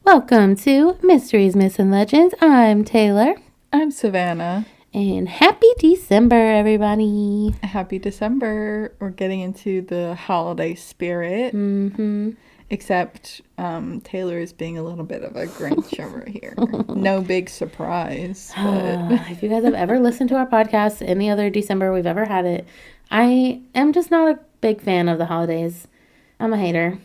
Welcome to Mysteries, Myths, and Legends. I'm Taylor. I'm Savannah. And happy December, everybody. Happy December. We're getting into the holiday spirit. Mm-hmm. Except Taylor is being a little bit of a Grinch over here. No big surprise. But If you guys have ever listened to our podcast, any other December we've ever had it, I am just not a big fan of the holidays. I'm a hater.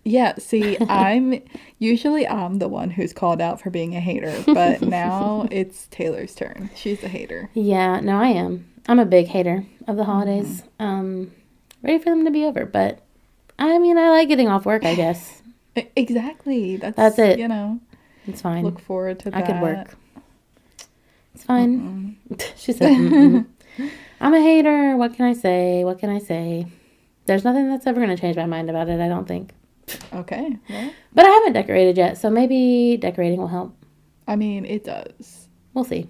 yeah, see, I'm the one who's called out for being a hater, but now it's Taylor's turn. She's a hater. Yeah, no, I am. I'm a big hater of the holidays. Ready for them to be over, but I mean, I like getting off work, I guess. Exactly. That's it. It's fine. Look forward to that. I could work. It's fine. She said, mm-mm. I'm a hater. What can I say? There's nothing that's ever going to change my mind about it, I don't think. Okay. Well, but I haven't decorated yet, so maybe decorating will help. I mean, it does. We'll see.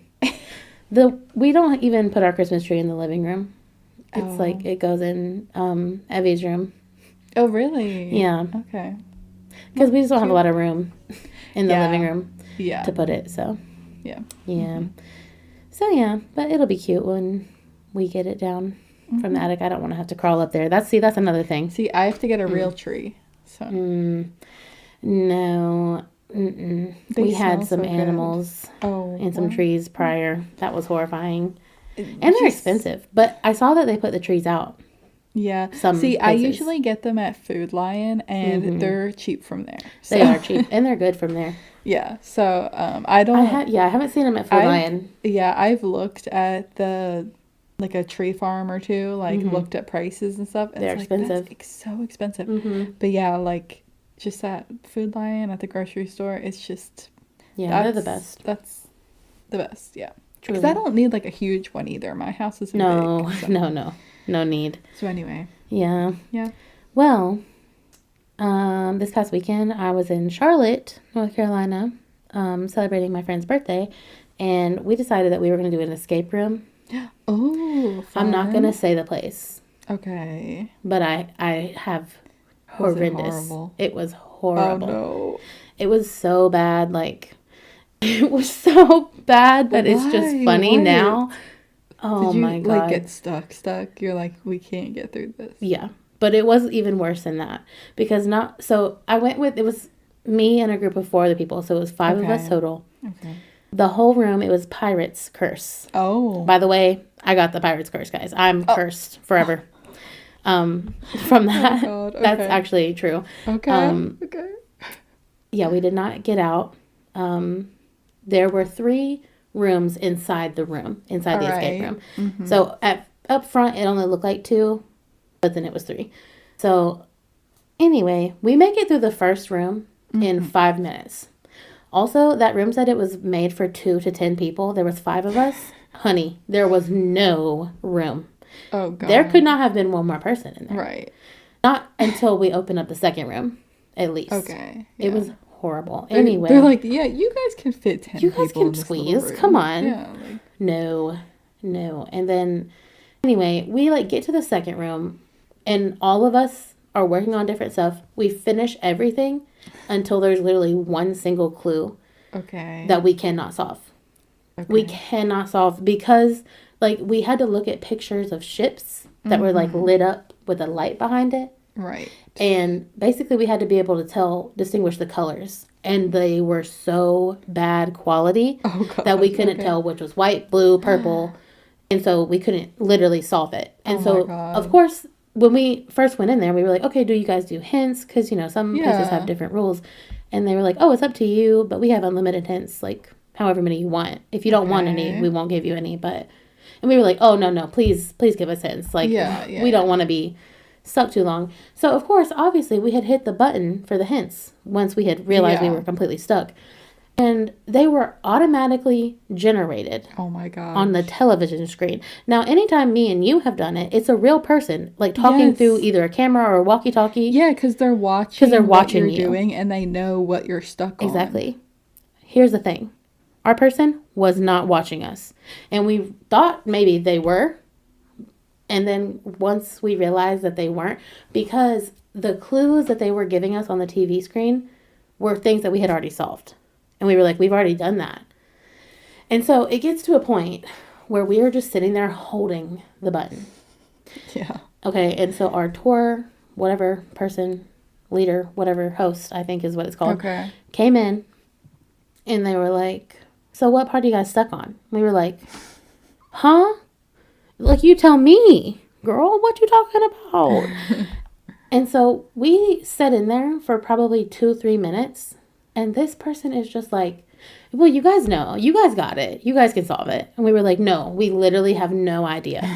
We don't even put our Christmas tree in the living room. It's like it goes in Evie's room. Oh, really? Yeah. Okay. Because we just don't have a lot of room in the living room to put it, so. Yeah. Yeah. Mm-hmm. So, yeah, but it'll be cute when we get it down from the attic. I don't want to have to crawl up there. That's another thing. See, I have to get a real tree. So. No. Mm-mm. We had some animals and some trees prior. That was horrifying. And they're expensive. But I saw that they put the trees out. Yeah. See, I usually get them at Food Lion, and they're cheap from there. So. They are cheap, and they're good from there. Yeah. So, I don't... I haven't seen them at Food Lion. Yeah, I've looked at a tree farm or two, looked at prices and stuff. And they're expensive. That's so expensive. But yeah, just at Food Lion at the grocery store, it's just... Yeah, they're the best. That's the best, yeah. Because I don't need, a huge one either. My house isn't big. So. No need. So anyway. Yeah. Yeah. Well, this past weekend, I was in Charlotte, North Carolina, celebrating my friend's birthday, and we decided that we were going to do an escape room. Oh, fun. I'm not going to say the place. Okay. But I have horrendous. It was horrible. Oh, no. It was so bad, it was so bad that it's just funny now. Oh, my God. Did you, get stuck? You're like, we can't get through this. Yeah. But it was even worse than that. Because I went with, it was me and a group of 4 other people. So it was 5 of us total. Okay. The whole room, it was Pirate's Curse. Oh. By the way, I got the Pirate's Curse, guys. I'm cursed forever. From that. Oh, God. Okay. That's actually true. Okay. Okay. Yeah, we did not get out. There were 3 rooms inside the escape room. Mm-hmm. So up front, it only looked like 2, but then it was 3. So anyway, we make it through the first room in 5 minutes. Also, that room said it was made for 2 to 10 people. There was 5 of us. Honey, there was no room. Oh, God. There could not have been one more person in there. Right. Not until we opened up the second room, at least. Okay. Yeah. It was horrible. Anyway. They're like, yeah, you guys can fit 10 people. You guys can squeeze. Come on. Yeah. No. And then, anyway, we get to the second room, and all of us are working on different stuff. We finish everything until there's literally one single clue. Okay. That we cannot solve. Okay. We cannot solve because, we had to look at pictures of ships that were, lit up with a light behind it. Right. And basically we had to be able to distinguish the colors. And they were so bad quality that we couldn't tell which was white, blue, purple. And so we couldn't literally solve it. And of course, when we first went in there, we were like, okay, do you guys do hints? Because, some places have different rules. And they were like, oh, it's up to you. But we have unlimited hints, however many you want. If you don't want any, we won't give you any. And we were like, oh, no, please give us hints. We don't want to be stuck too long. So, of course, obviously, we had hit the button for the hints once we had realized we were completely stuck. And they were automatically generated. Oh, my God. On the television screen. Now, anytime me and you have done it, it's a real person, talking through either a camera or a walkie-talkie. Yeah, because they're watching what you're doing, and they know what you're stuck on. Exactly. Here's the thing. Our person was not watching us. And we thought maybe they were. And then once we realized that they weren't, because the clues that they were giving us on the TV screen were things that we had already solved. And we were like, we've already done that. And so it gets to a point where we were just sitting there holding the button. Yeah. Okay, and so our tour, whatever person, leader, whatever, host, I think is what it's called, came in, and they were like, so what part are you guys stuck on? We were like, huh? Like, you tell me, girl, what you talking about? And so we sat in there for probably 2-3 minutes, and this person is just like, well, you guys know. You guys got it. You guys can solve it. And we were like, no, we literally have no idea.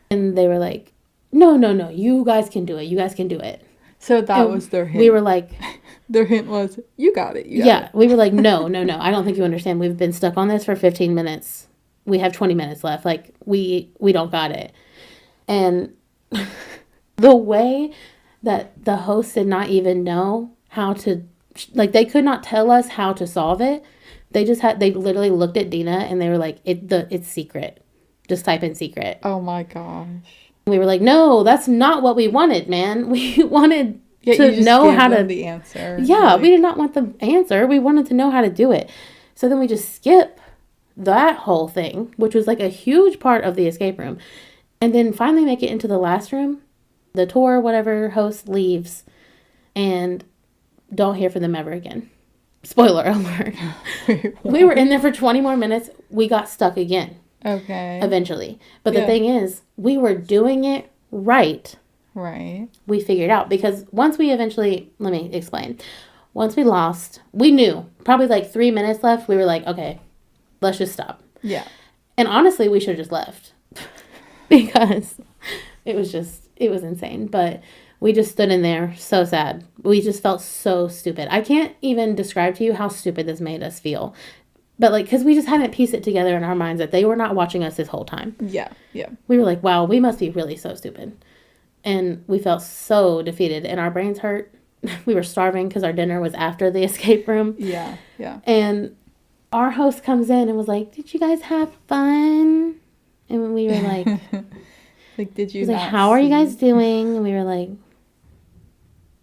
And they were like, no. You guys can do it. You guys can do it. So that was their hint. We were like... Their hint was, you got it. We were like, no. I don't think you understand. We've been stuck on this for 15 minutes. We have 20 minutes left. Like, we don't got it. And the way that the host did not even know how to... Like, they could not tell us how to solve it. They literally looked at Dina and they were like, it's secret. Just type in secret. Oh my gosh. We were like, no, that's not what we wanted, man. We wanted to know how to... the answer. Yeah, we did not want the answer. We wanted to know how to do it. So then we just skip that whole thing, which was like a huge part of the escape room. And then finally make it into the last room. The tour, whatever, host leaves. And don't hear from them ever again. Spoiler alert. We were in there for 20 more minutes. We got stuck again. Okay. Eventually. But the thing is, we were doing it right. Right. We figured out. Because once we eventually... Let me explain. Once we lost, we knew. Probably like 3 minutes left. We were like, okay, let's just stop. Yeah. And honestly, we should have just left. Because it was insane. But... We just stood in there so sad. We just felt so stupid. I can't even describe to you how stupid this made us feel. But like, because we just hadn't pieced it together in our minds that they were not watching us this whole time. Yeah. We were like, wow, we must be really so stupid. And we felt so defeated and our brains hurt. We were starving because our dinner was after the escape room. Yeah. And our host comes in and was like, did you guys have fun? And we were like... like, did you like, how are you guys doing? And we were like...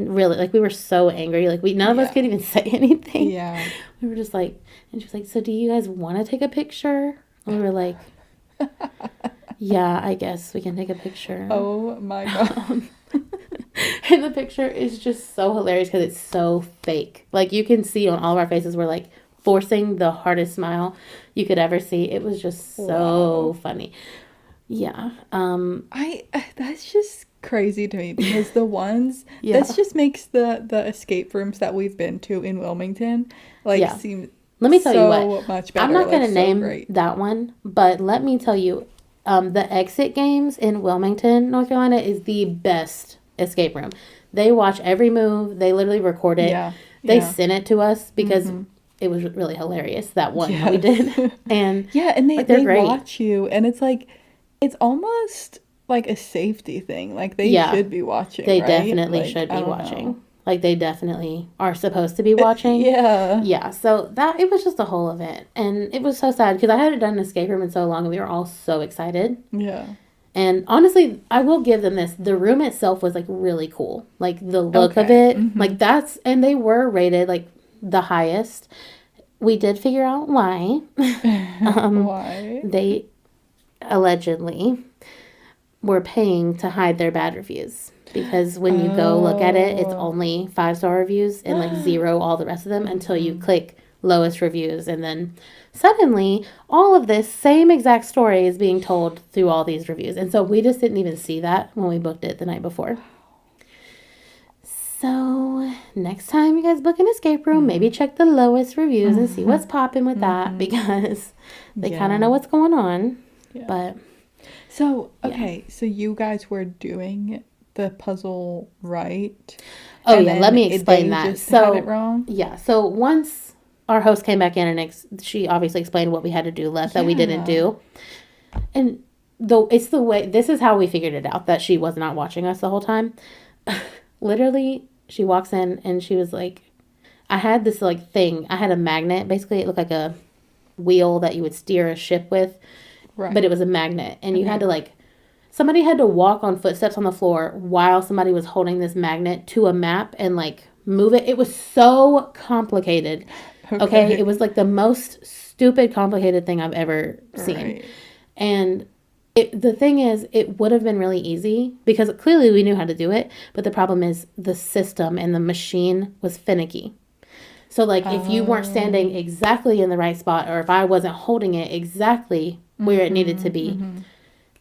Really, like, we were so angry. Like, none of us could even say anything. Yeah. We were just like, and she was like, so do you guys want to take a picture? And we were like, yeah, I guess we can take a picture. Oh my God. And the picture is just so hilarious because it's so fake. Like, you can see on all of our faces, we're like forcing the hardest smile you could ever see. It was just so funny. Yeah. That's just crazy to me because the ones this just makes the escape rooms that we've been to in Wilmington seem let me tell you what much better. I'm not going to name that one, but let me tell you the exit games in Wilmington, North Carolina is the best escape room. They watch every move. They literally record it. They sent it to us because it was really hilarious, that one we did. And and they watch you and it's like it's almost like a safety thing. Like, they should be watching, They right? definitely should be watching. Like, they definitely are supposed to be watching. Yeah, so it was just a whole event. And it was so sad because I hadn't done an escape room in so long and we were all so excited. Yeah. And honestly, I will give them this. The room itself was, like, really cool. Like, the look of it. Like, and they were rated, like, the highest. We did figure out why. Why? They allegedly... were paying to hide their bad reviews because when you go look at it, it's only 5-star reviews and like 0 all the rest of them until you click lowest reviews, and then suddenly all of this same exact story is being told through all these reviews. And so we just didn't even see that when we booked it the night before. So next time you guys book an escape room, maybe check the lowest reviews and see what's popping with that, because they kind of know what's going on. But so, okay, so you guys were doing the puzzle right? Oh, yeah, let me explain that. So, had it wrong? Yeah, so once our host came back in and she obviously explained what we had to do left that we didn't do. And though it's the way, this is how we figured it out, that she was not watching us the whole time. Literally, she walks in and she was like, I had this like thing, I had a magnet, basically it looked like a wheel that you would steer a ship with. Right. But it was a magnet, and you had to somebody had to walk on footsteps on the floor while somebody was holding this magnet to a map and like move it. It was so complicated. Okay. It was like the most stupid, complicated thing I've ever seen. Right. And the thing is, it would have been really easy because clearly we knew how to do it. But the problem is the system and the machine was finicky. So, like, if you weren't standing exactly in the right spot, or if I wasn't holding it exactly where it needed to be,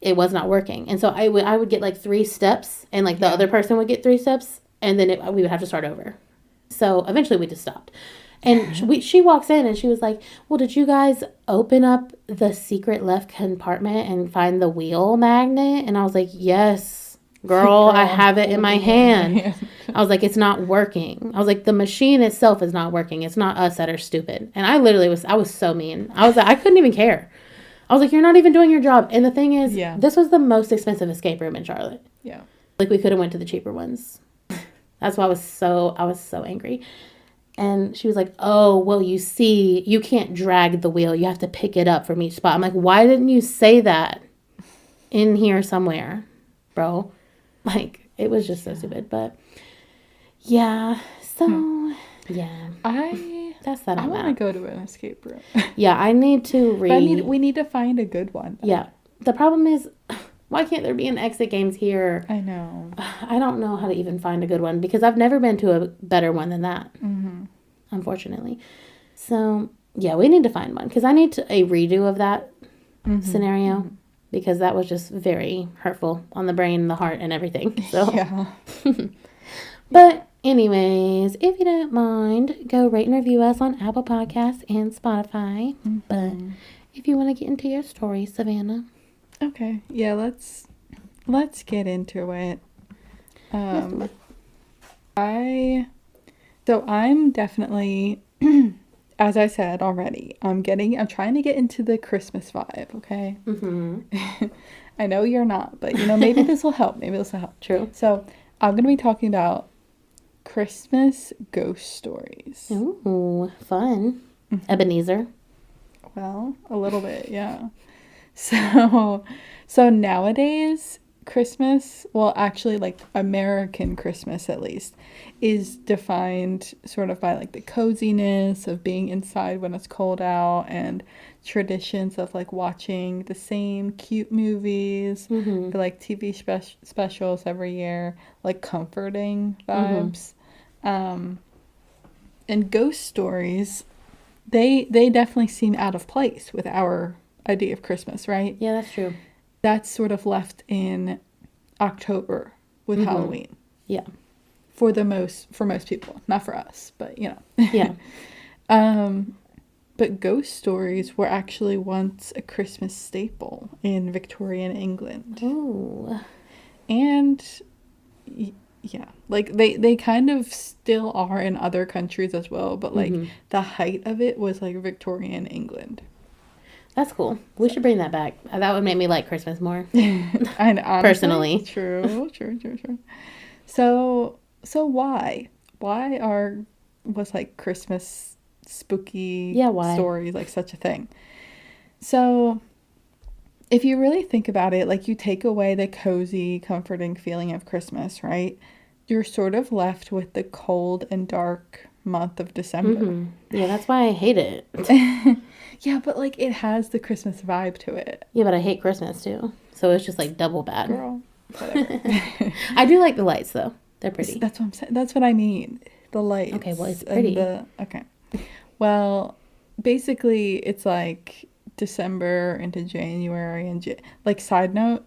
it was not working. And so I would get like 3 steps, and like the other person would get 3 steps, and then we would have to start over. So eventually we just stopped. And she walks in and she was like, well, did you guys open up the secret left compartment and find the wheel magnet? And I was like, yes, girl, I have it in my hand. I was like, it's not working. I was like, the machine itself is not working. It's not us that are stupid. And I was so mean. I was like, I couldn't even care. I was like, you're not even doing your job. And the thing is, this was the most expensive escape room in Charlotte. Yeah. Like, we could have went to the cheaper ones. That's why I was so angry. And she was like, oh, well, you see, you can't drag the wheel. You have to pick it up from each spot. I'm like, why didn't you say that in here somewhere, bro? Like, it was just so stupid. But, yeah. So, yeah. That's that. I want to go to an escape room. Yeah, I need to read. We need to find a good one. Though. Yeah. The problem is, why can't there be an Exit Games here? I know. I don't know how to even find a good one because I've never been to a better one than that. Unfortunately. So, yeah, we need to find one because I need a redo of that scenario because that was just very hurtful on the brain, the heart, and everything. So, yeah. But anyways, if you don't mind, go rate and review us on Apple Podcasts and Spotify. But if you want to get into your story, Savannah. Okay. Yeah, let's get into it. I'm definitely, as I said already, I'm trying to get into the Christmas vibe, okay? I know you're not, but, maybe this will help. True. So, I'm going to be talking about Christmas ghost stories. Ooh, fun. Ebenezer. Well, a little bit, yeah. So nowadays, Christmas, well, actually, like, American Christmas, at least, is defined sort of by, like, the coziness of being inside when it's cold out and traditions of, like, watching the same cute movies or, like, TV specials every year, like, comforting vibes. And ghost stories, they definitely seem out of place with our idea of Christmas, right? Yeah, that's true. That's sort of left in October with Halloween. Yeah. For most people, not for us, but Yeah. But ghost stories were actually once a Christmas staple in Victorian England. Ooh. And yeah, like they kind of still are in other countries as well, but like the height of it was like Victorian England. That's cool. We should bring that back. That would make me like Christmas more. And honestly, personally. True. So why was like Christmas spooky stories like such a thing? So if you really think about it, like, you take away the cozy, comforting feeling of Christmas, right? You're sort of left with the cold and dark month of December. Yeah, that's why I hate it. Yeah, but like, it has the Christmas vibe to it. Yeah, but I hate Christmas too. So it's just like double bad. Girl, whatever. I do like the lights though. They're pretty. That's what I'm saying. That's what I mean. The lights. Okay, well, it's pretty. Okay. Well, basically, it's like December into January and like, side note,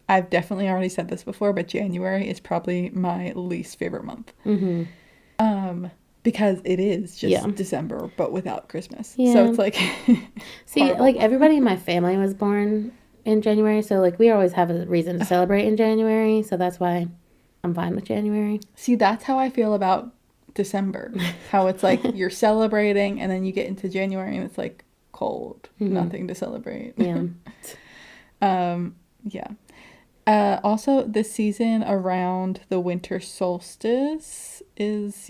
I've definitely already said this before, but January is probably my least favorite month. Because it is just December, but without Christmas. Yeah. So it's like, see, horrible. Like, everybody in my family was born in January, so like, we always have a reason to celebrate in January, so that's why I'm fine with January. See, that's how I feel about December. How it's like, you're celebrating, and then you get into January and it's like cold, nothing to celebrate. Yeah. Yeah. Also, the season around the winter solstice is,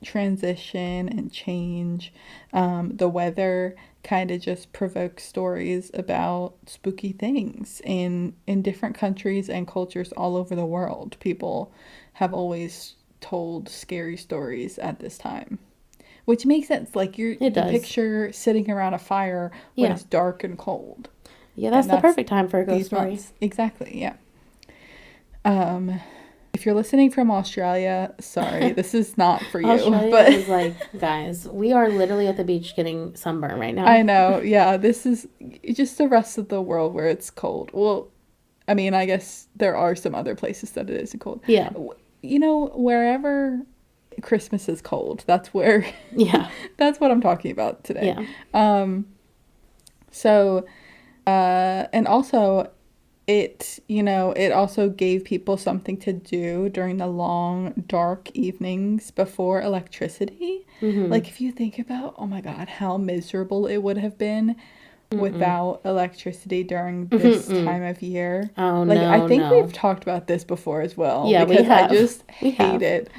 transition and change. The weather kind of just provokes stories about spooky things in different countries and cultures all over the world. People have always told scary stories at this time. Which makes sense. Like, you does. picture sitting around a fire when it's dark and cold. Yeah, that's the perfect time for a ghost story. Months. Exactly, yeah. If you're listening from Australia, sorry, this is not for you. Australia is like, guys, we are literally at the beach getting sunburned right now. I know, yeah. This is just the rest of the world where it's cold. Well, I mean, I guess there are some other places that it isn't cold. Yeah. You know, wherever Christmas is cold, that's where... Yeah. That's what I'm talking about today. Yeah. So, and also... It also gave people something to do during the long, dark evenings before electricity. Mm-hmm. Like, if you think about, oh my God, how miserable it would have been without electricity during this time of year. Oh, like, no, I think no. we've talked about this before as well. Yeah, because we have. I just hate it.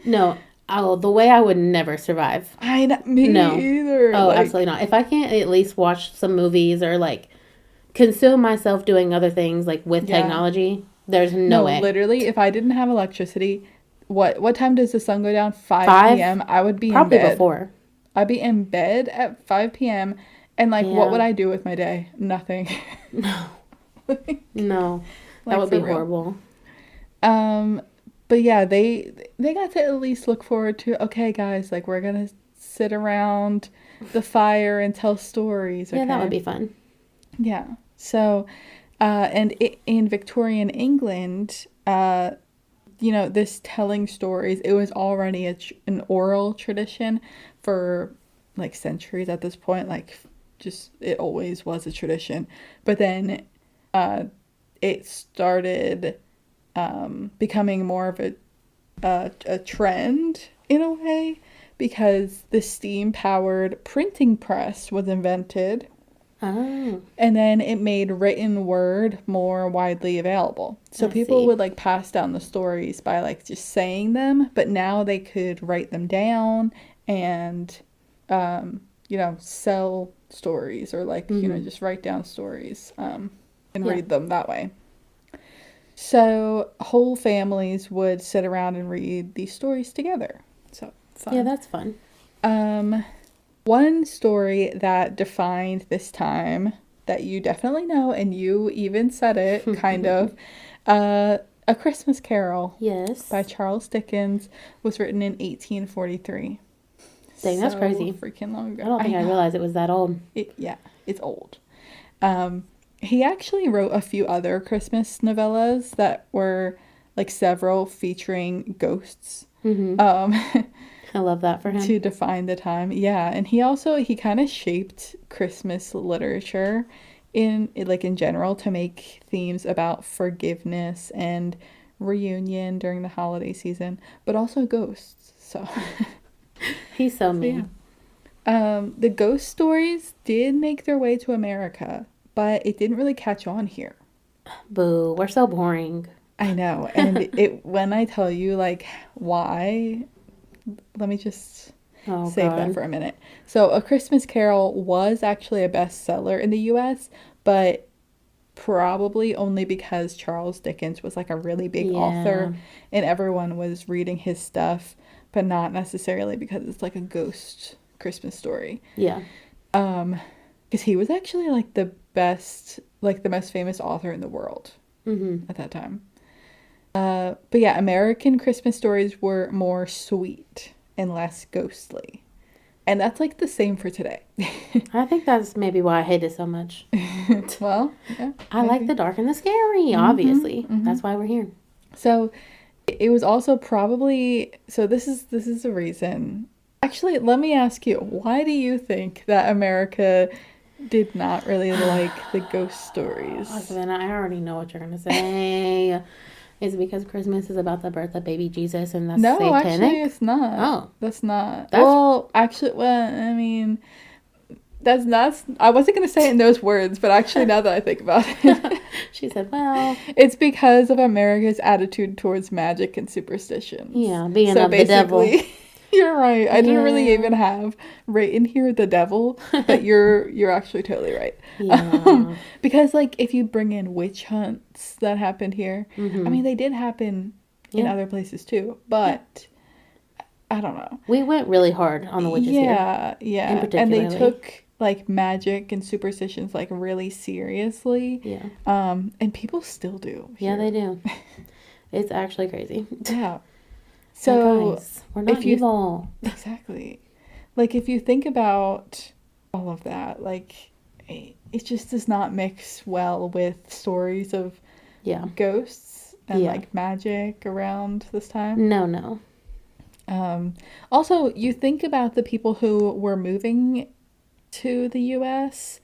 No. Oh, the way I would never survive. Me either. Oh, absolutely not. If I can't at least watch some movies or, like, consume myself doing other things like with technology, there's no way. Literally, if I didn't have electricity, what time does the sun go down? 5 p.m. I would be in bed. Probably before. I'd be in bed at 5 p.m. and like, what would I do with my day? Nothing. No. No. That would be horrible. But yeah, they got to at least look forward to, okay, guys, like, we're gonna sit around the fire and tell stories. Okay? Yeah, that would be fun. Yeah. So, and in Victorian England, this telling stories, it was already an oral tradition for like centuries at this point. Like, just, it always was a tradition. But then it started becoming more of a trend in a way, because the steam-powered printing press was invented. Oh. And then it made written word more widely available. So people would like pass down the stories by like just saying them, but now they could write them down and, sell stories or like, just write down stories and read them that way. So whole families would sit around and read these stories together. So fun. Yeah, that's fun. One story that defined this time that you definitely know, and you even said it, kind of, A Christmas Carol. Yes. By Charles Dickens was written in 1843. Dang, that's crazy. Freaking long ago. I don't think I realized it was that old. It's old. He actually wrote a few other Christmas novellas that were like several featuring ghosts. Mm-hmm. I love that for him. To define the time. Yeah. And he kind of shaped Christmas literature in general to make themes about forgiveness and reunion during the holiday season, but also ghosts. So he's so mean. Yeah. The ghost stories did make their way to America, but it didn't really catch on here. Boo, we're so boring. I know. And when I tell you like why, let me just save that for a minute. So A Christmas Carol was actually a bestseller in the US, but probably only because Charles Dickens was like a really big author and everyone was reading his stuff, but not necessarily because it's like a ghost Christmas story. Yeah. Because he was actually like the most famous author in the world at that time. But yeah, American Christmas stories were more sweet and less ghostly. And that's like the same for today. I think that's maybe why I hate it so much. Well, yeah. I like the dark and the scary, obviously. That's why we're here. So it was also probably, so this is the reason. Actually, let me ask you, why do you think that America did not really like the ghost stories? Oh, Savannah, I already know what you're going to say. Is it because Christmas is about the birth of baby Jesus and that's satanic? No, actually, it's not. Oh. That's not. I mean, that's not, I wasn't going to say it in those words, but actually now that I think about it. She said, well. It's because of America's attitude towards magic and superstitions. Yeah, being of the devil. You're right. I didn't really even have right in here the devil, but you're actually totally right. Yeah. Because like if you bring in witch hunts that happened here, I mean they did happen in other places too. But I don't know. We went really hard on the witches here. Yeah. And they took like magic and superstitions like really seriously. Yeah. And people still do. Here. Yeah, they do. It's actually crazy. Yeah. So guys, we're not evil. Exactly. Like if you think about all of that, like it just does not mix well with stories of ghosts and like magic around this time. No. Also, you think about the people who were moving to the U.S.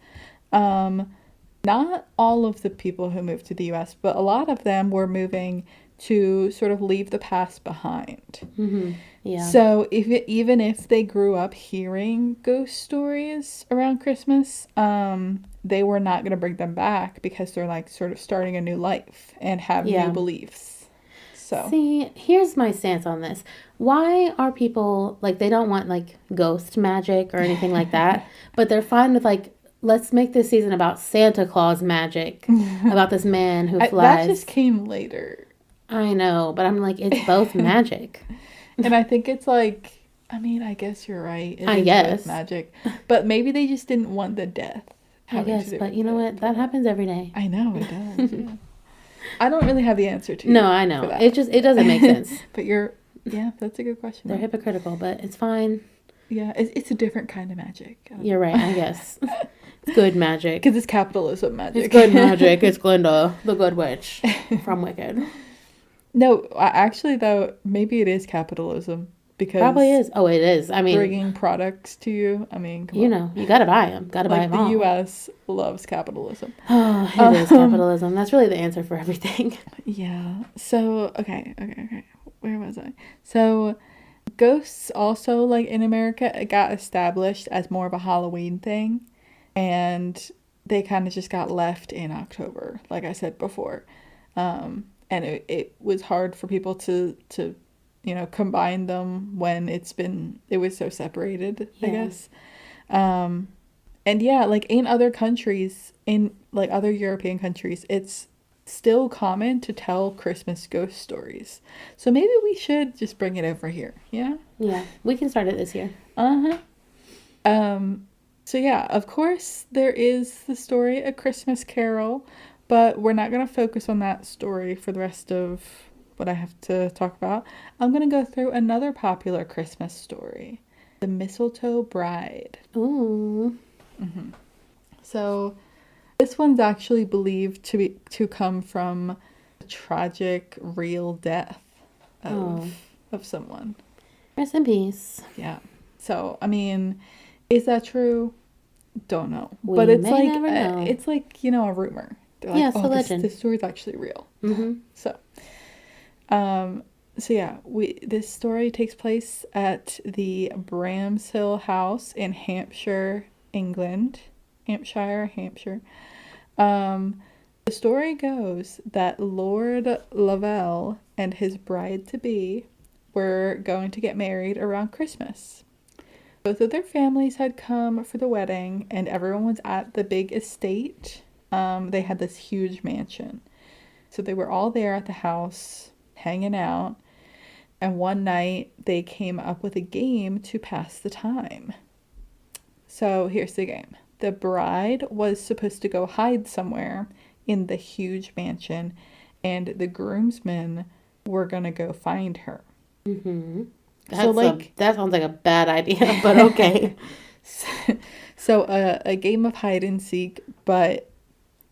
Not all of the people who moved to the U.S., but a lot of them were moving to sort of leave the past behind. Mm-hmm. Yeah. So even if they grew up hearing ghost stories around Christmas, they were not going to bring them back because they're like sort of starting a new life and have new beliefs. So see, here's my stance on this. Why are people like, they don't want like ghost magic or anything like that, but they're fine with like, let's make this season about Santa Claus magic, about this man who flies. That just came later. I know, but I'm like, it's both magic. And I think it's like, I mean, I guess you're right. I guess. Both magic. But maybe they just didn't want the death. I guess, but you know what? That happens every day. I know, it does. Yeah. I don't really have the answer to No, I know. It doesn't make sense. But that's a good question. They're hypocritical, but it's fine. Yeah, it's a different kind of magic. You're right, I guess. It's good magic. Because it's capitalism magic. It's good magic. It's Glinda, the good witch from Wicked. No, actually, though, maybe it is capitalism. Because probably is. Oh, it is. I mean, bringing products to you. I mean, come on. You know, you got to buy them. Got to buy them all. The U.S. loves capitalism. Oh, it is capitalism. That's really the answer for everything. Yeah. So, okay. Where was I? So, ghosts also, like, in America, got established as more of a Halloween thing. And they kind of just got left in October, like I said before. And it was hard for people to combine them when it was so separated, I guess. And yeah, like in other countries, in like other European countries, it's still common to tell Christmas ghost stories. So maybe we should just bring it over here. Yeah? Yeah, we can start it this year. So yeah, of course there is the story A Christmas Carol, but we're not going to focus on that story for the rest of what I have to talk about. I'm going to go through another popular Christmas story, The Mistletoe Bride. Ooh. Mm-hmm. So this one's actually believed to come from a tragic real death of someone. Rest in peace. Yeah. So, I mean, is that true? Don't know. But it's like it's like, a rumor. They're like, yeah, it's a legend. This story's actually real. Mm-hmm. So yeah, this story takes place at the Bramshill House in Hampshire, England. Hampshire. The story goes that Lord Lavelle and his bride-to-be were going to get married around Christmas. Both of their families had come for the wedding, and everyone was at the big estate. They had this huge mansion. So they were all there at the house, hanging out. And one night, they came up with a game to pass the time. So here's the game. The bride was supposed to go hide somewhere in the huge mansion, and the groomsmen were going to go find her. Mm-hmm. That sounds like a bad idea, but okay. So a game of hide and seek, but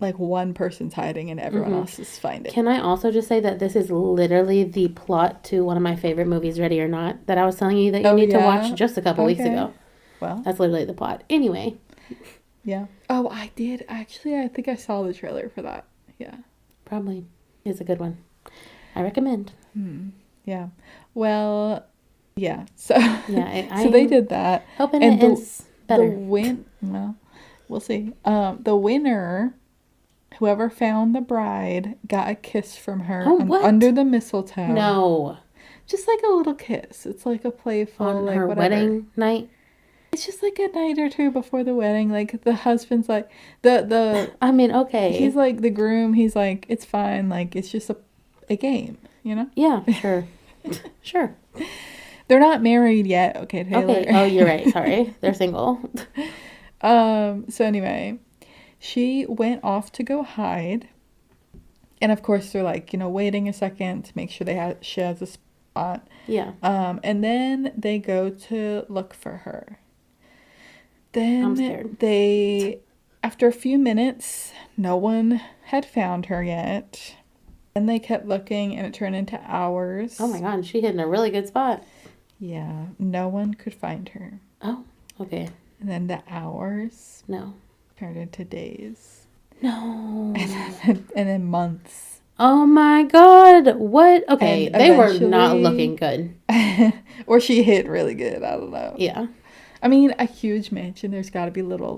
like one person's hiding and everyone else is finding. Can I also just say that this is literally the plot to one of my favorite movies, Ready or Not, that I was telling you that you need to watch just a couple weeks ago. Well, that's literally the plot. Anyway. Yeah. Oh, I did. Actually, I think I saw the trailer for that. Yeah. Probably. It's a good one. I recommend. Yeah. Well, yeah. So, so they did that. Hoping it ends better. Well, we'll see. The winner, whoever found the bride, got a kiss from her under the mistletoe. No. Just like a little kiss. It's like a playful, on like her whatever. Wedding night. It's just like a night or two before the wedding. Like the husband's like the. I mean, okay. He's like the groom. He's like, it's fine. Like it's just a game. you know? Yeah, sure. Sure. They're not married yet. Okay, Taylor. Okay. Oh, you're right. Sorry. They're single. So anyway, she went off to go hide. And of course they're like, waiting a second to make sure she has a spot. Yeah. And then they go to look for her. Then I'm scared. after a few minutes, no one had found her yet. And they kept looking and it turned into hours. Oh my God, she hid in a really good spot. Yeah, no one could find her. Oh, okay. And then the hours turned into days. No. And then months. Oh my God. What? Okay, they were not looking good. Or she hid really good. I don't know. Yeah. I mean, a huge mansion, there's got to be little,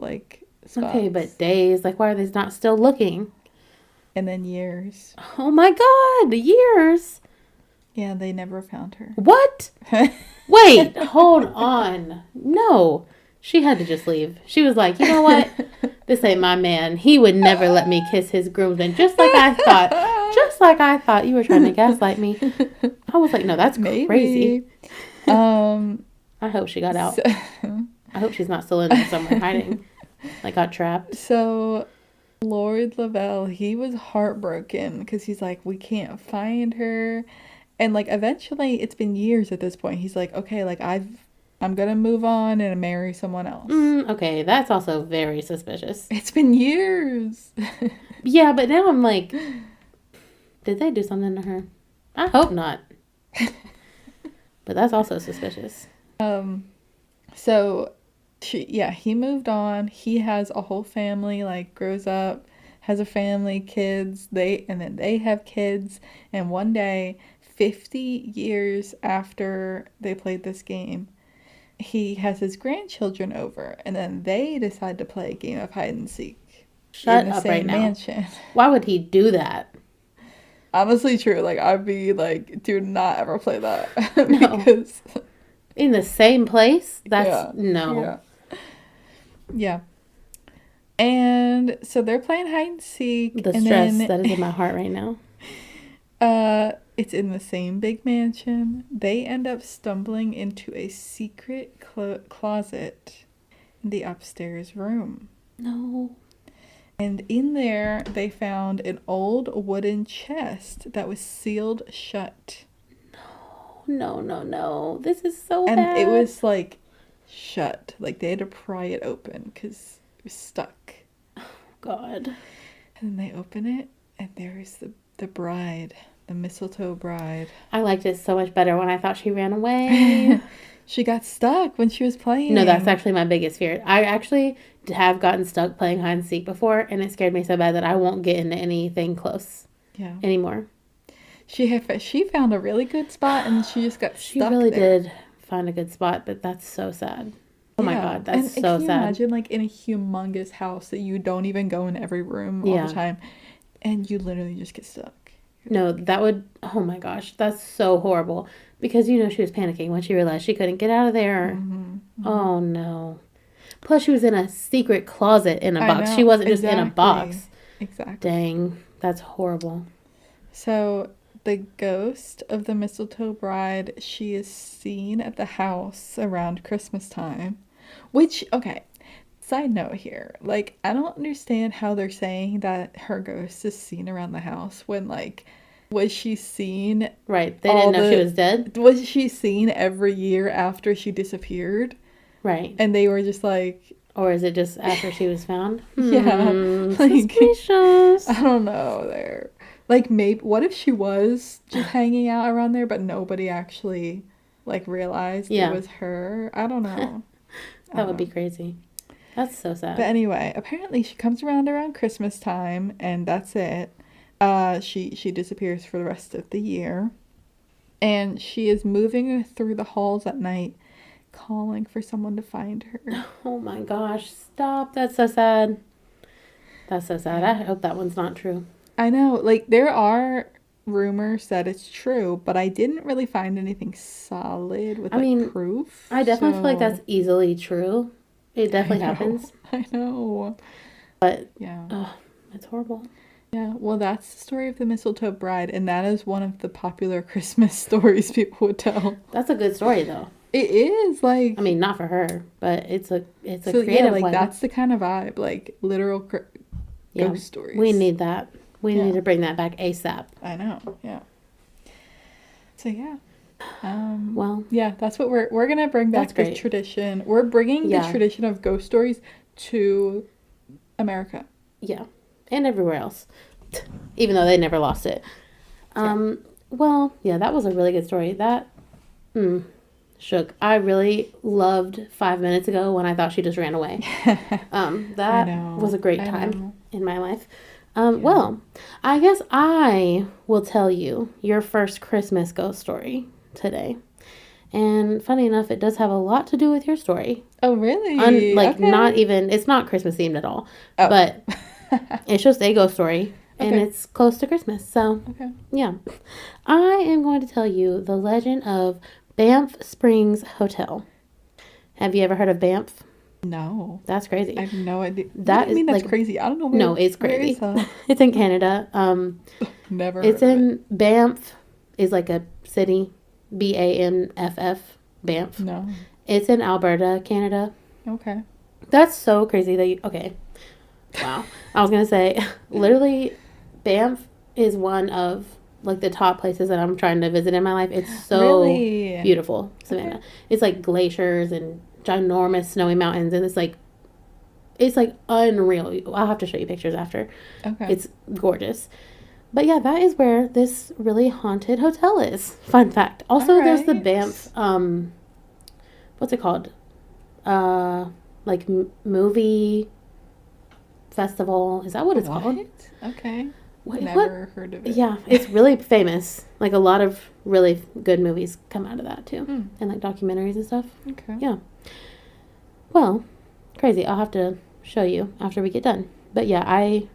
spots. Okay, but days. Why are they not still looking? And then years. Oh my God, years. Yeah, they never found her. What? Wait, hold on. No. She had to just leave. She was like, you know what? This ain't my man. He would never let me kiss his groomsmen. Just like I thought. Just like I thought. You were trying to gaslight me. I was like, no, that's crazy. I hope she got out. I hope she's not still in there somewhere hiding. Got trapped. So, Lord Lavelle, he was heartbroken because he's like, we can't find her. And, eventually, it's been years at this point. He's like, okay, I'm going to move on and marry someone else. Okay, that's also very suspicious. It's been years. Yeah, but now I'm like, did they do something to her? I hope not. But that's also suspicious. So, he moved on. He has a whole family, grows up, has a family, kids, and then they have kids. And one day, 50 years after they played this game, he has his grandchildren over, and then they decide to play a game of hide and seek. Shut up right now. Mansion. Why would he do that? Honestly, true. I'd be do not ever play that. Because in the same place? That's no. Yeah. And so they're playing hide and seek. The stress that is in my heart right now. It's in the same big mansion. They end up stumbling into a secret closet in the upstairs room. No. And in there, they found an old wooden chest that was sealed shut. No. This is so bad. And it was, shut. They had to pry it open because it was stuck. Oh, God. And then they open it, and there's the bride. The mistletoe bride. I liked it so much better when I thought she ran away. She got stuck when she was playing. No, that's actually my biggest fear. I actually have gotten stuck playing hide and seek before, and it scared me so bad that I won't get into anything close anymore. She found a really good spot, and she just got stuck. She really did find a good spot, but that's so sad. Oh my God, that's so sad. Can you imagine in a humongous house that you don't even go in every room all the time, and you literally just get stuck? No, that would, oh my gosh, that's so horrible. Because, she was panicking when she realized she couldn't get out of there. Mm-hmm. Oh, no. Plus, she was in a secret closet in a box. She wasn't just in a box. Exactly. Dang, that's horrible. So, the ghost of the mistletoe bride, she is seen at the house around Christmas time. Which, okay, side note here. I don't understand how they're saying that her ghost is seen around the house when, was she seen? Right. They didn't know she was dead? Was she seen every year after she disappeared? Right. And they were just or is it just after she was found? Yeah. Suspicious. I don't know there. Maybe, what if she was just hanging out around there, but nobody actually, realized it was her? I don't know. That would be crazy. That's so sad. But anyway, apparently she comes around Christmas time, and that's it. She disappears for the rest of the year. And she is moving through the halls at night, calling for someone to find her. Oh my gosh, stop. That's so sad. That's so sad. I hope that one's not true. I know. There are rumors that it's true, but I didn't really find anything solid with proof. I definitely feel like that's easily true. It definitely happens. I know. But, yeah. It's horrible. Yeah, well, that's the story of the Mistletoe Bride, and that is one of the popular Christmas stories people would tell. That's a good story, though. It is like, I mean, not for her, but it's a so yeah, creative like one. that's the kind of vibe, like literal ghost stories. We need that. We need to bring that back ASAP. I know. Yeah. So yeah. Well, yeah, that's what we're gonna bring back the tradition. We're bringing the tradition of ghost stories to America. Yeah, and everywhere else, even though they never lost it. Well, yeah, that was a really good story. That shook. I really loved 5 minutes ago when I thought she just ran away. That was a great time in my life. Well, I guess I will tell you your first Christmas ghost story today. And funny enough, it does have a lot to do with your story. Oh, really? Not even, it's not Christmas themed at all. Oh. But it's just a ghost story. And it's close to Christmas. So, yeah. I am going to tell you the legend of Banff Springs Hotel. Have you ever heard of Banff? No. That's crazy. I have no idea. That's crazy. I don't know. No, it's crazy. It's in Canada. Never. It's in Banff. Is like a city. Banff. Banff. No. It's in Alberta, Canada. Okay. That's so crazy that you. Okay. Wow. I was gonna say, literally, Banff is one of like the top places that I'm trying to visit in my life. It's so beautiful, Savannah. Okay. It's like glaciers and ginormous snowy mountains, and it's like unreal. I'll have to show you pictures after. Okay. It's gorgeous. But yeah, that is where this really haunted hotel is. Fun fact. Also, there's the Banff, what's it called? Like movie festival. Is that what it's called? Okay. Never heard of it. Yeah, it's really famous. Like a lot of really good movies come out of that too. And like documentaries and stuff. Okay. Yeah. Well, crazy. I'll have to show you after we get done. But yeah, I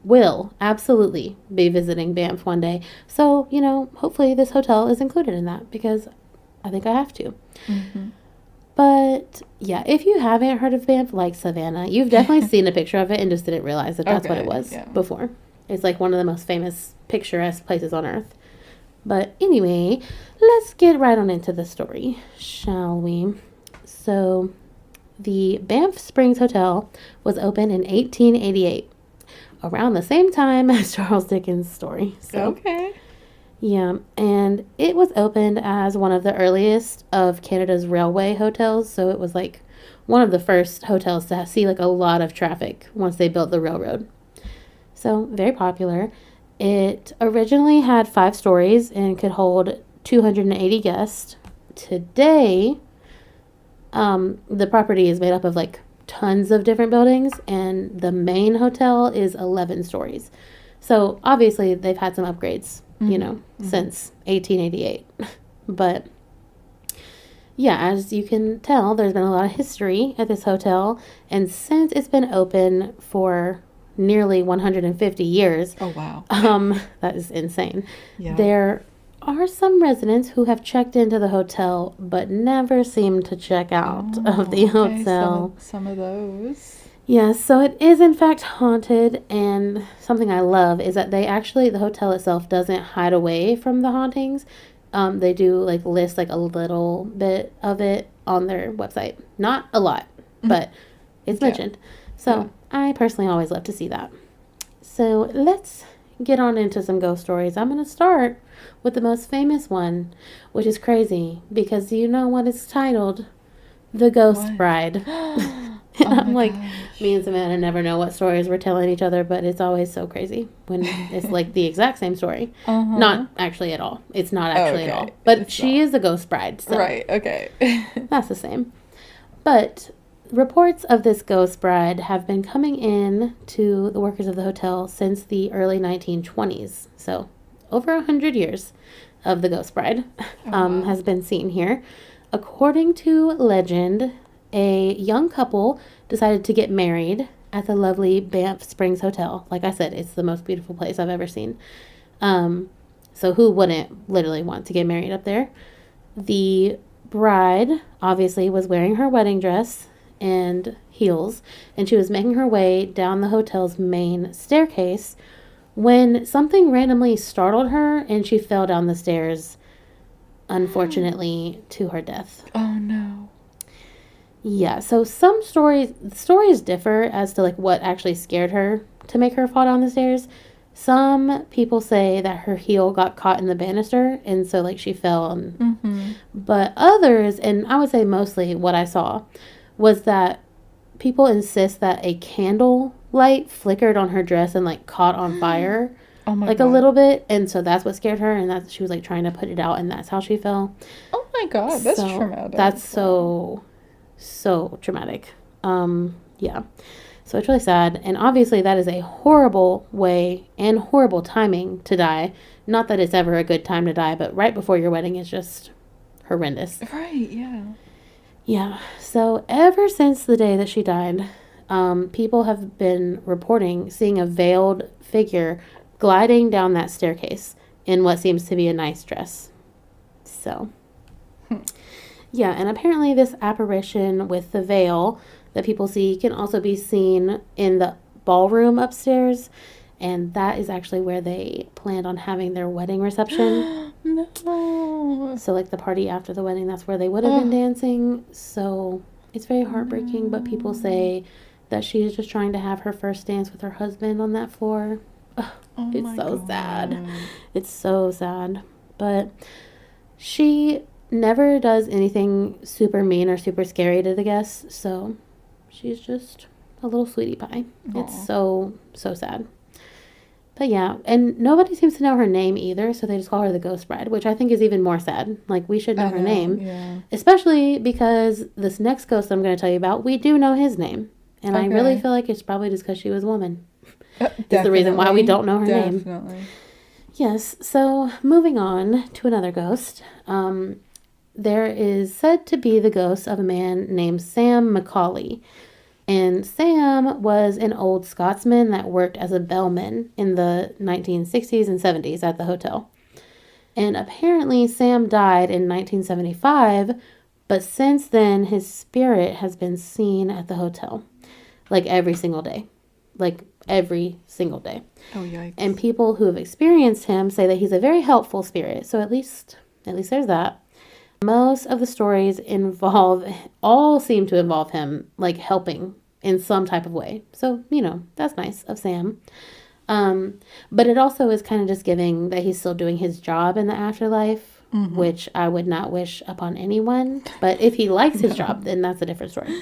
will absolutely be visiting Banff one day. So, hopefully this hotel is included in that because I think I have to. Mm-hmm. But yeah, if you haven't heard of Banff, like Savannah, you've definitely seen a picture of it and just didn't realize that that's what it was before. It's like one of the most famous, picturesque places on earth. But anyway, let's get right on into the story, shall we? So, the Banff Springs Hotel was opened in 1888, around the same time as Charles Dickens' story. So, yeah, and it was opened as one of the earliest of Canada's railway hotels. So it was like one of the first hotels to see like a lot of traffic once they built the railroad. So very popular. It originally had 5 stories and could hold 280 guests. Today, the property is made up of like tons of different buildings, and the main hotel is 11 stories. So obviously they've had some upgrades, since 1888. But yeah, as you can tell, there's been a lot of history at this hotel, and since it's been open for nearly 150 years. Oh, wow. That is insane. Yeah. There are some residents who have checked into the hotel but never seem to check out of the hotel. Some of those. Yes, so it is in fact haunted, and something I love is that the hotel itself doesn't hide away from the hauntings. They do like list like a little bit of it on their website. Not a lot, but it's mentioned. So I personally always love to see that. So let's get on into some ghost stories. I'm going to start with the most famous one, which is crazy because you know what it's titled? The Ghost Bride. And I'm like, me and Savannah never know what stories we're telling each other, but it's always so crazy when it's like the exact same story. Not actually at all. It's not actually at all. But she is the ghost bride. So right, okay. That's the same. But reports of this ghost bride have been coming in to the workers of the hotel since the early 1920s. So over 100 years of the ghost bride has been seen here. According to legend, a young couple decided to get married at the lovely Banff Springs Hotel. Like I said, it's the most beautiful place I've ever seen. So who wouldn't literally want to get married up there? The bride obviously was wearing her wedding dress and heels, and she was making her way down the hotel's main staircase when something randomly startled her and she fell down the stairs, unfortunately, to her death. Oh, no. Yeah, so some stories differ as to like what actually scared her to make her fall down the stairs. Some people say that her heel got caught in the banister and so like she fell and but others, and I would say mostly what I saw was that people insist that a candle light flickered on her dress and like caught on fire. Oh my like God. a little bit, and so that's what scared her, and that she was like trying to put it out, and that's how she fell. Oh my God, that's So traumatic. that's so traumatic. Yeah. So it's really sad, and obviously that is a horrible way and horrible timing to die. Not that it's ever a good time to die, but right before your wedding is just horrendous. Right, yeah. Yeah. So ever since the day that she died, people have been reporting seeing a veiled figure gliding down that staircase in what seems to be a nice dress. So, yeah, and apparently this apparition with the veil that people see can also be seen in the ballroom upstairs, and that is actually where they planned on having their wedding reception. No. So, like the party after the wedding, that's where they would have been dancing. So, it's very heartbreaking, but people say that she is just trying to have her first dance with her husband on that floor. It's so sad. It's so sad. But she never does anything super mean or super scary to the guests, so she's just a little sweetie pie. Aww. It's so sad. But yeah, and nobody seems to know her name either, so they just call her the Ghost Bride, which I think is even more sad. Like, we should know her name. Yeah. Especially because this next ghost I'm going to tell you about, we do know his name. And I really feel like it's probably just because she was a woman. That's the reason why we don't know her name. Yes, so moving on to another ghost. There is said to be the ghost of a man named Sam Macaulay. And Sam was an old Scotsman that worked as a bellman in the 1960s and 70s at the hotel. And apparently Sam died in 1975, but since then his spirit has been seen at the hotel. Like every single day. Like every single day. Oh, yikes. And people who have experienced him say that he's a very helpful spirit. So at least there's that. Most of the stories all seem to involve him, like, helping in some type of way. So, that's nice of Sam. But it also is kind of just giving that he's still doing his job in the afterlife, which I would not wish upon anyone. But if he likes his job, then that's a different story.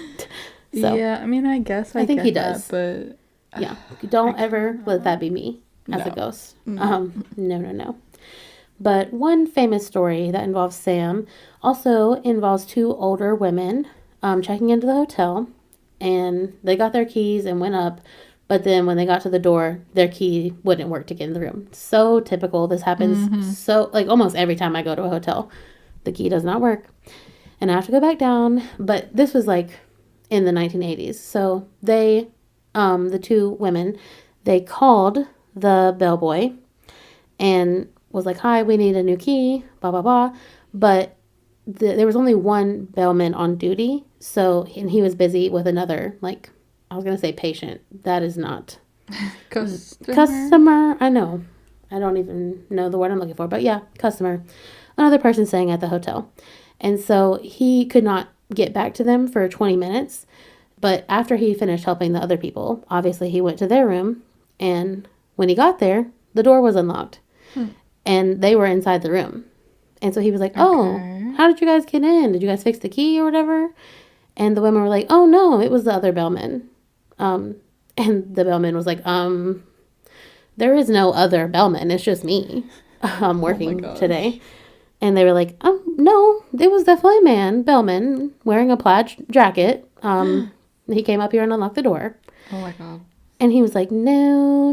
So, yeah, I mean, I guess I think he does. That, but yeah, don't ever let that be me as a ghost. No. But one famous story that involves Sam also involves two older women checking into the hotel, and they got their keys and went up, but then when they got to the door, their key wouldn't work to get in the room. So typical. This happens so, like, almost every time I go to a hotel. The key does not work. And I have to go back down, but this was, like, in the 1980s. So they, the two women, they called the bellboy and was like, hi, we need a new key, blah, blah, blah. But there was only one bellman on duty. So, and he was busy with another, like, I was going to say patient. That is not. Customer. I know. I don't even know the word I'm looking for. But yeah, customer. Another person staying at the hotel. And so he could not get back to them for 20 minutes. But after he finished helping the other people, obviously he went to their room. And when he got there, the door was unlocked. And they were inside the room. And so he was like, oh, how did you guys get in? Did you guys fix the key or whatever? And the women were like, oh, no, it was the other bellman. And the bellman was like, there is no other bellman. It's just me. I'm working today. And they were like, no, it was definitely a man, bellman, wearing a plaid jacket. He came up here and unlocked the door. Oh, my God. And he was like, no.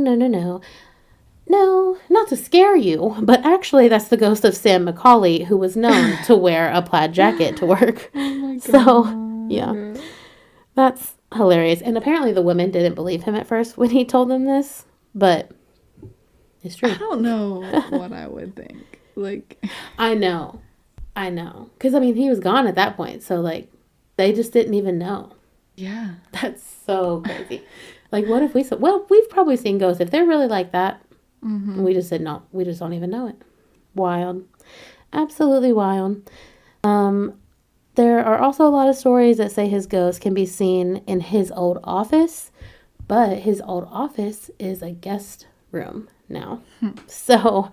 No, not to scare you, but actually that's the ghost of Sam Macaulay, who was known to wear a plaid jacket to work. Oh my God. So, yeah, that's hilarious. And apparently the women didn't believe him at first when he told them this, but it's true. I don't know what I would think. Like, I know. Because, I mean, he was gone at that point, so, like, they just didn't even know. Yeah. That's so crazy. Like, what if we've probably seen ghosts. If they're really like that, And we just said, no, we just don't even know it. Wild. Absolutely wild. There are also a lot of stories that say his ghost can be seen in his old office, but his old office is a guest room now. So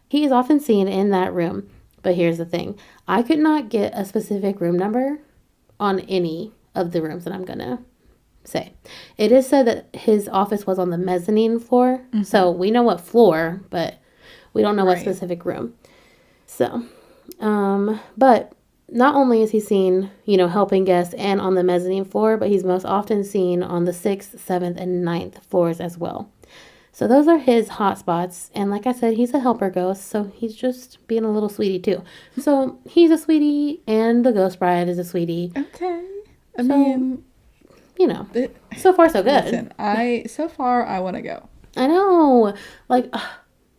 he is often seen in that room. But here's the thing. I could not get a specific room number on any of the rooms that I'm going to say. It is said that his office was on the mezzanine floor. So we know what floor, but we don't know what specific room. So, but not only is he seen, helping guests and on the mezzanine floor, but he's most often seen on the 6th, 7th, and 9th floors as well. So those are his hot spots. And like I said, he's a helper ghost, so he's just being a little sweetie too. So he's a sweetie, and the ghost bride is a sweetie. Okay. I mean, so far so good. Listen, so far I want to go. I know. Like,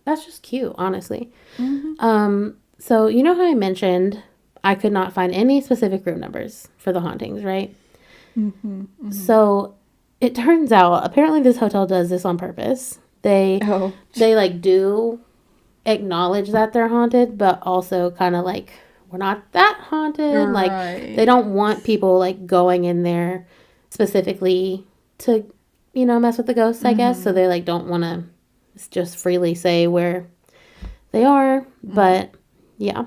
that's just cute, honestly. So you know how I mentioned I could not find any specific room numbers for the hauntings, right? So it turns out, apparently this hotel does this on purpose. They like do acknowledge that they're haunted, but also kind of like, we're not that haunted. Right. Like, they don't want people like going in there specifically to, mess with the ghosts, I guess. So they like don't want to just freely say where they are. But yeah.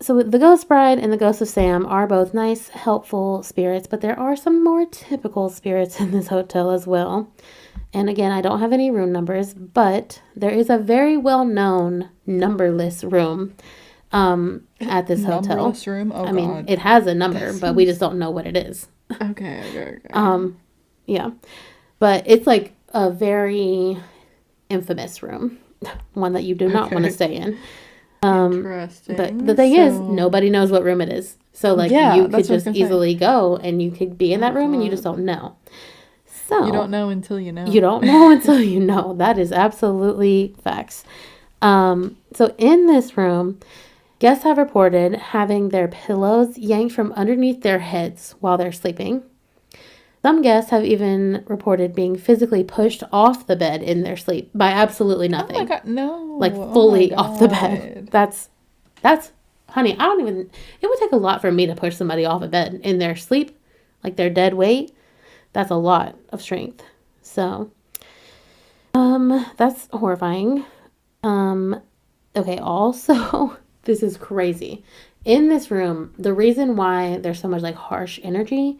So the ghost bride and the ghost of Sam are both nice, helpful spirits, but there are some more typical spirits in this hotel as well. And again, I don't have any room numbers, but there is a very well-known numberless room at this hotel. Numberless room? Oh, I mean, it has a number, but we just don't know what it is. Okay. Yeah. But it's like a very infamous room, one that you do not want to stay in. Interesting. But the thing is, nobody knows what room it is. So, like, you could just easily go and you could be in that room and you just don't know. So you don't know until you know. You don't know until you know. That is absolutely facts. So in this room, guests have reported having their pillows yanked from underneath their heads while they're sleeping. Some guests have even reported being physically pushed off the bed in their sleep by absolutely nothing. Oh my God, no. Like fully off the bed. That's, honey, it would take a lot for me to push somebody off a bed in their sleep, like their dead weight. That's a lot of strength. So, that's horrifying. Okay, also, this is crazy. In this room, the reason why there's so much like harsh energy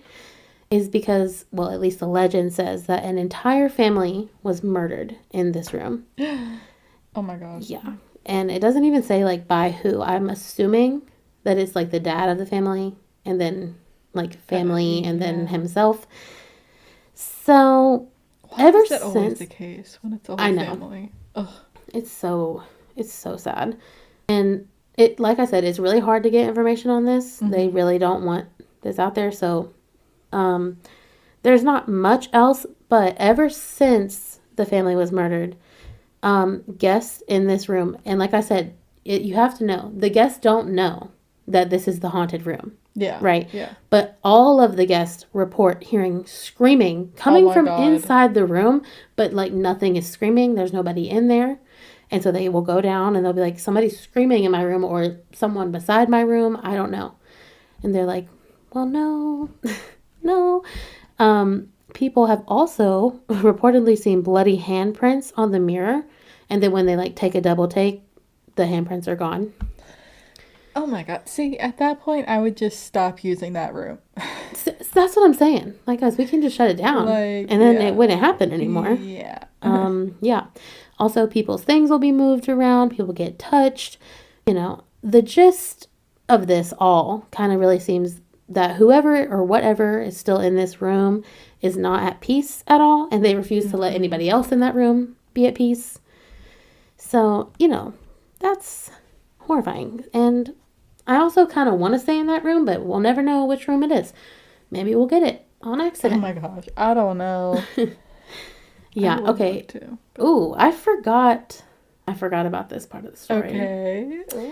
is because, well, at least the legend says that an entire family was murdered in this room. Oh my gosh. Yeah. And it doesn't even say like by who. I'm assuming that it's like the dad of the family and then like family and then himself. So ever since, always the case when it's all family? Ugh. It's so sad. And it, like I said, it's really hard to get information on this. They really don't want this out there. So there's not much else, but ever since the family was murdered, guests in this room, and like I said, you have to know, the guests don't know that this is the haunted room. Yeah. Right? Yeah. But all of the guests report hearing screaming coming from inside the room, but like nothing is screaming. There's nobody in there. And so they will go down and they'll be like, somebody's screaming in my room or someone beside my room. I don't know. And they're like, well, no. No. People have also reportedly seen bloody handprints on the mirror. And then when they like take a double take, the handprints are gone. Oh my God. See, at that point, I would just stop using that room. So that's what I'm saying. Like, guys, we can just shut it down. And then it wouldn't happen anymore. Yeah. Yeah. Also, people's things will be moved around. People get touched. The gist of this all kind of really seems that whoever or whatever is still in this room is not at peace at all. And they refuse to let anybody else in that room be at peace. So, that's horrifying. And I also kind of want to stay in that room, but we'll never know which room it is. Maybe we'll get it on accident. Oh my gosh. I don't know. Yeah, okay. Ooh, I forgot about this part of the story. Okay.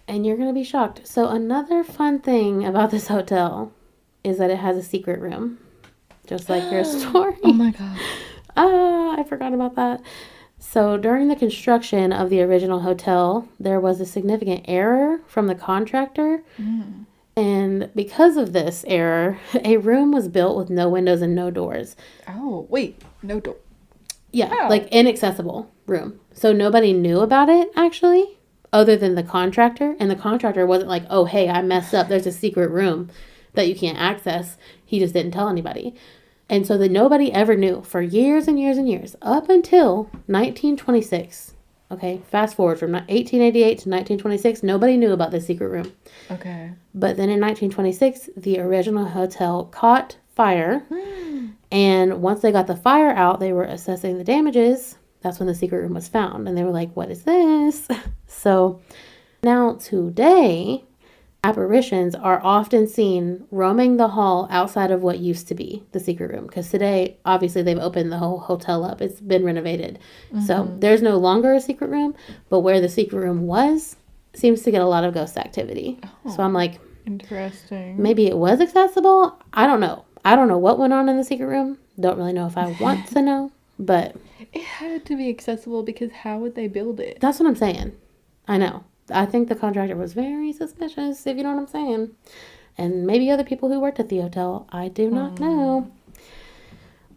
And you're going to be shocked. So another fun thing about this hotel is that it has a secret room. Just like your story. Oh my God. I forgot about that. So during the construction of the original hotel, there was a significant error from the contractor. And because of this error, a room was built with no windows and no doors. Oh, wait. No door. Yeah, like inaccessible room. So nobody knew about it, actually, other than the contractor. And the contractor wasn't like, oh, hey, I messed up. There's a secret room that you can't access. He just didn't tell anybody. And so that nobody ever knew for years and years and years, up until 1926. Okay, fast forward from 1888 to 1926, nobody knew about the secret room. Okay. But then in 1926, the original hotel caught fire. And once they got the fire out, they were assessing the damages. That's when the secret room was found. And they were like, what is this? So now today, apparitions are often seen roaming the hall outside of what used to be the secret room. Because today, obviously, they've opened the whole hotel up. It's been renovated. So there's no longer a secret room. But where the secret room was, seems to get a lot of ghost activity. So I'm like, interesting. Maybe it was accessible. I don't know. I don't know what went on in the secret room. Don't really know if I want to know. But it had to be accessible because how would they build it? That's what I'm saying. I know. I think the contractor was very suspicious, if you know what I'm saying. And maybe other people who worked at the hotel. I do not know.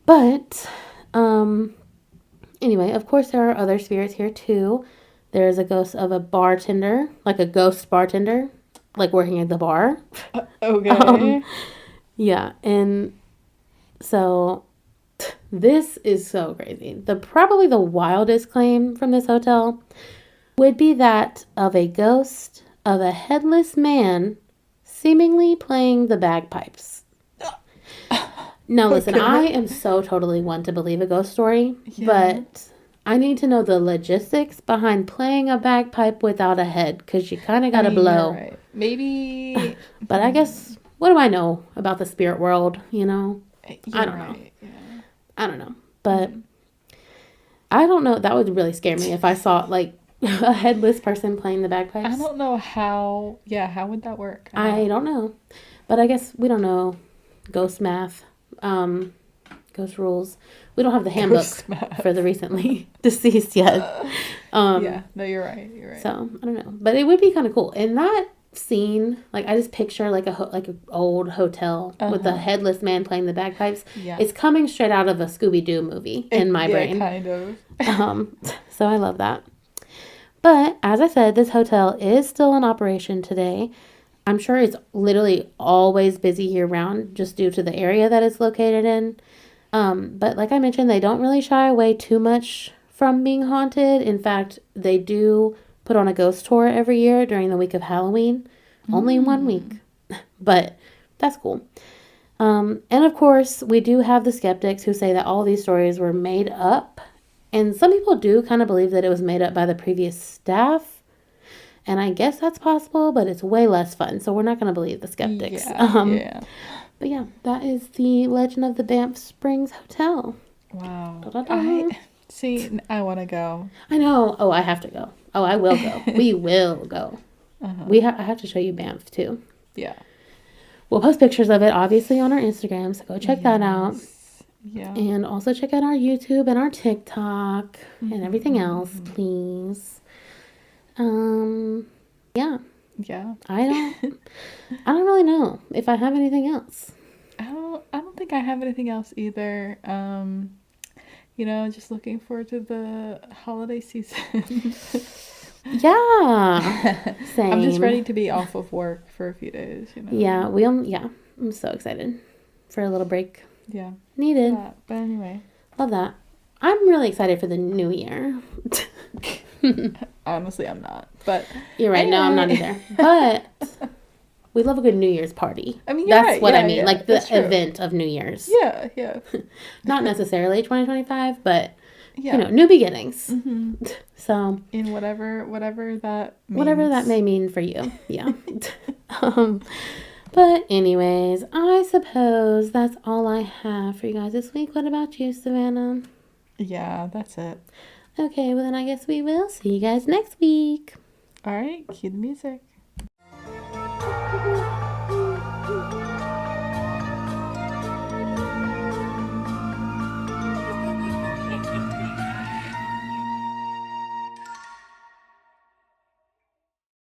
But, anyway, of course there are other spirits here too. There's a ghost of a bartender, like a ghost bartender, like working at the bar. Okay. Yeah, and so this is so crazy. Probably the wildest claim from this hotel would be that of a ghost of a headless man seemingly playing the bagpipes. Now, listen, I am so totally one to believe a ghost story, but I need to know the logistics behind playing a bagpipe without a head, because you kind of got to blow. Right. Maybe. But I guess, what do I know about the spirit world, you know? I don't know. Yeah. I don't know. But I don't know. That would really scare me if I saw, like, a headless person playing the bagpipes. I don't know how. Yeah, how would that work? I don't know. But I guess we don't know ghost math, ghost rules. We don't have the handbook for the recently deceased yet. Yeah, no, you're right. You're right. So I don't know, but it would be kind of cool. In that scene, like I just picture like an old hotel with a headless man playing the bagpipes. Yeah, it's coming straight out of a Scooby-Doo movie in my brain. Kind of. So I love that. But as I said, this hotel is still in operation today. I'm sure it's literally always busy year-round just due to the area that it's located in. But like I mentioned, they don't really shy away too much from being haunted. In fact, they do put on a ghost tour every year during the week of Halloween. Only 1 week. But that's cool. And of course, we do have the skeptics who say that all these stories were made up. And some people do kind of believe that it was made up by the previous staff. And I guess that's possible, but it's way less fun. So we're not going to believe the skeptics. Yeah. But yeah, that is the legend of the Banff Springs Hotel. Wow. Da-da-da. I want to go. I know. Oh, I have to go. Oh, I will go. We will go. I have to show you Banff too. Yeah. We'll post pictures of it, obviously, on our Instagram. So go check that out. Yeah. And also check out our YouTube and our TikTok and everything else, please. Yeah. Yeah. I don't really know if I have anything else. I don't think I have anything else either. Just looking forward to the holiday season. Yeah. Same. I'm just ready to be off of work for a few days, Yeah, I'm so excited for a little break. Yeah. Needed. But anyway. Love that. I'm really excited for the new year. Honestly, I'm not. But you're right. Anyway. No, I'm not either. But we love a good New Year's party. I mean, that's what I mean. Like the event of New Year's. Yeah. Not necessarily 2025, but new beginnings. So in whatever that means. Whatever that may mean for you. Yeah. But anyways, I suppose that's all I have for you guys this week. What about you, Savannah? Yeah, that's it. Okay, well then I guess we will see you guys next week. All right, cue the music.